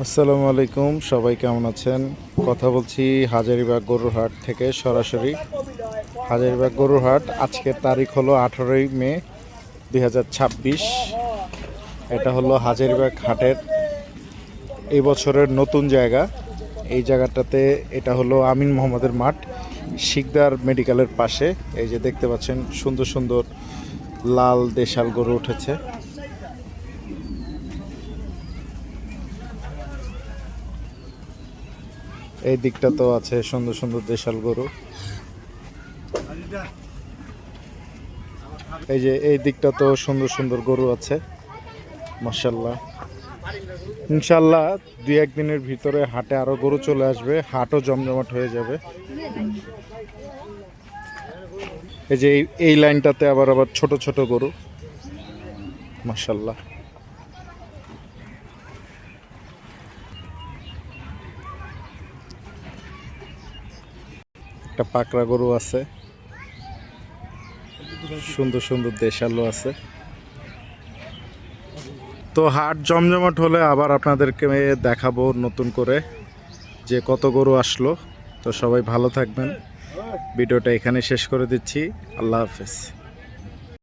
আসসালামু আলাইকুম, সবাই কেমন আছেন? কথা বলছি হাজারীবাগ গরুর হাট থেকে সরাসরি। হাজারীবাগ গরুর হাট, আজকের তারিখ হলো 18ই মে 2026। এটা হলো হাজারীবাগ হাটের এই বছরের নতুন জায়গা। এই জায়গাটাতে এটা হলো আমিন মোহাম্মদের মাঠ, শিকদার মেডিকেলের পাশে। এই যে দেখতে পাচ্ছেন সুন্দর সুন্দর লাল দেশাল গরু উঠেছে। এই দিকটা তো আছে সুন্দর সুন্দর দেশাল গরু। এই যে এই দিকটা তো সুন্দর সুন্দর গরু আছে, মাশাআল্লাহ। ইনশাআল্লাহ 2-1 দিনের ভিতরে হাটে আরো গরু চলে আসবে, হাটও জমজমাট হয়ে যাবে। এই যে এই লাইনটাতে আবার আবার ছোট ছোট গরু, মাশাআল্লাহ। একটা পাকড়া গরু আছে, সুন্দর সুন্দর দেশালও আছে। তো হাট জমজমাট হলে আবার আপনাদেরকে দেখাবো নতুন করে যে কত গরু আসলো। তো সবাই ভালো থাকবেন, ভিডিওটা এখানে শেষ করে দিচ্ছি। আল্লাহ হাফেজ।